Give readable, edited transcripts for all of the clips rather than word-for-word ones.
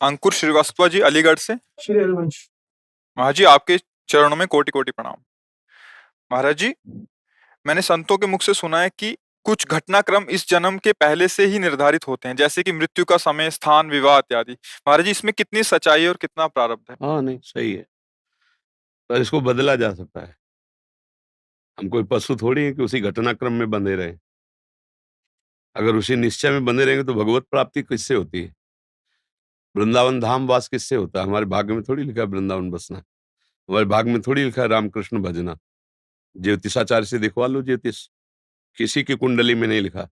अंकुर श्रीवास्तव जी, अलीगढ़ से। श्री हरिवंश। महाराज जी, आपके चरणों में कोटि कोटि प्रणाम। महाराज जी, मैंने संतों के मुख से सुना है कि कुछ घटनाक्रम इस जन्म के पहले से ही निर्धारित होते हैं, जैसे कि मृत्यु का समय, स्थान, विवाह इत्यादि। महाराज जी, इसमें कितनी सच्चाई है और कितना प्रारब्ध है? हाँ, नहीं सही है, पर इसको बदला जा सकता है। हम कोई पशु थोड़ी है कि उसी घटनाक्रम में बंधे रहें। अगर उसी निश्चय में बंधे रहेंगे तो भगवत प्राप्ति किससे होती है? वृंदावन धाम वास किससे होता है? हमारे भाग्य में थोड़ी लिखा है वृंदावन बसना, हमारे भाग्य में थोड़ी लिखा है रामकृष्ण भजना। ज्योतिषाचार्य से दिखवा लो ज्योतिष, किसी की कुंडली में नहीं लिखा।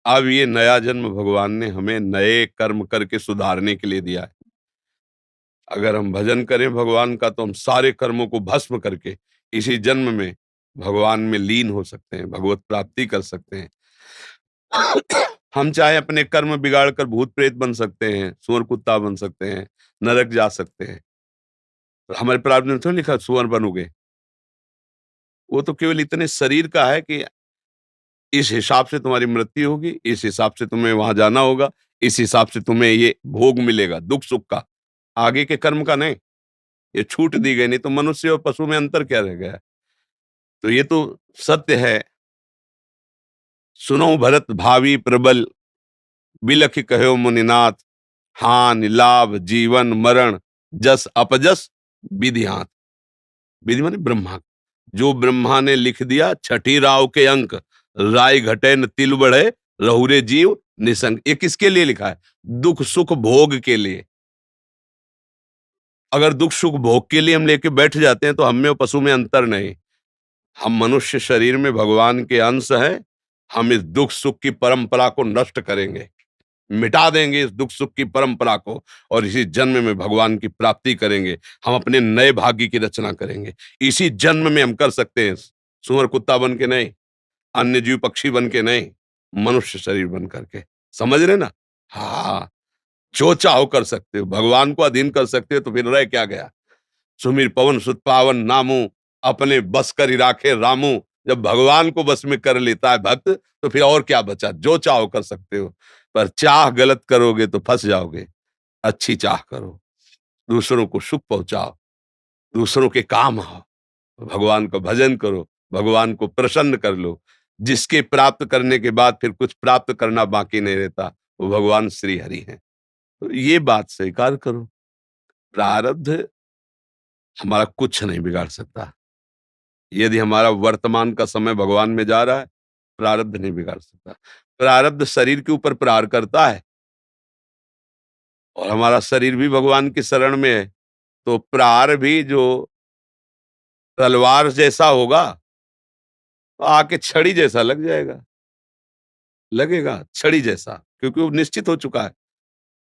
अब ये नया जन्म भगवान ने हमें नए कर्म करके सुधारने के लिए दिया है। अगर हम भजन करें भगवान का तो हम सारे कर्मों को भस्म करके इसी जन्म में भगवान में लीन हो सकते हैं, भगवत प्राप्ति कर सकते हैं। हम चाहे अपने कर्म बिगाड़ कर भूत प्रेत बन सकते हैं, सुअर कुत्ता बन सकते हैं, नरक जा सकते हैं। हमारे प्रारब्ध में तो लिखा सुअर बनोगे। वो तो केवल इतने शरीर का है कि इस हिसाब से तुम्हारी मृत्यु होगी, इस हिसाब से तुम्हें वहां जाना होगा, इस हिसाब से तुम्हें ये भोग मिलेगा दुख सुख का, आगे के कर्म का नहीं। ये छूट दी गई, नहीं तो मनुष्य और पशु में अंतर क्या रह गया? तो ये तो सत्य है। सुनो भरत भावी प्रबल, बिलख कहो मुनिनाथ, हान लाभ जीवन मरण, जस अपजस विधियात। विधि माने ब्रह्मा, जो ब्रह्मा ने लिख दिया छठी राव के अंक, राय घटे न तिल बढ़े, रहुरे जीव निसंग। ये किसके लिए लिखा है? दुख सुख भोग के लिए। अगर दुख सुख भोग के लिए हम लेके बैठ जाते हैं तो हम में और पशु में अंतर नहीं। हम मनुष्य शरीर में भगवान के अंश हैं। हम इस दुख सुख की परंपरा को नष्ट करेंगे, मिटा देंगे इस दुख सुख की परंपरा को, और इसी जन्म में भगवान की प्राप्ति करेंगे। हम अपने नए भाग्य की रचना करेंगे। इसी जन्म में हम कर सकते हैं, सुअर कुत्ता बन के नहीं, अन्य जीव पक्षी बन के नहीं, मनुष्य शरीर बन करके। समझ रहे ना? हाँ, जो चाहो कर सकते हो, भगवान को अधीन कर सकते हो, तो फिर रह क्या गया? सुमिर पवन सुत पावन नामू, अपने बस कर ही राखे रामू। जब भगवान को बस में कर लेता है भक्त, तो फिर और क्या बचा? जो चाहो कर सकते हो, पर चाह गलत करोगे तो फंस जाओगे। अच्छी चाह करो, दूसरों को सुख पहुंचाओ, दूसरों के काम आओ, भगवान का भजन करो, भगवान को प्रसन्न कर लो। जिसके प्राप्त करने के बाद फिर कुछ प्राप्त करना बाकी नहीं रहता, वो भगवान श्री हरि हैं। तो ये बात स्वीकार करो, प्रारब्ध हमारा कुछ नहीं बिगाड़ सकता। यदि हमारा वर्तमान का समय भगवान में जा रहा है, प्रारब्ध नहीं बिगाड़ सकता। प्रारब्ध शरीर के ऊपर प्रहार करता है, और हमारा शरीर भी भगवान की शरण में है, तो प्रहार भी जो तलवार जैसा होगा, तो आके छड़ी जैसा लग जाएगा, लगेगा छड़ी जैसा, क्योंकि वो निश्चित हो चुका है।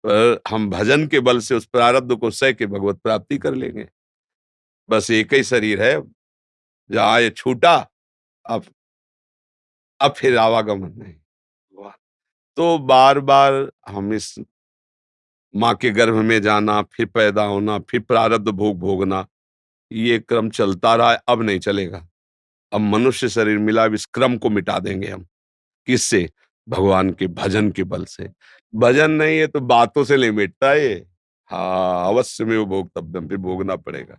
पर हम भजन के बल से उस प्रारब्ध को सह के भगवत प्राप्ति कर लेंगे। बस एक ही शरीर है, जहां ये छूटा, अब अब फिर आवागमन नहीं। वाह! तो बार बार हम इस माँ के गर्भ में जाना, फिर पैदा होना, फिर प्रारब्ध भोग भोगना, ये क्रम चलता रहा है, अब नहीं चलेगा। अब मनुष्य शरीर मिला, अब इस क्रम को मिटा देंगे हम। किससे? भगवान के भजन के बल से। भजन नहीं है तो बातों से नहीं मिटता ये। हाँ, अवश्य में वो भोगतव्यम, फिर भोगना पड़ेगा।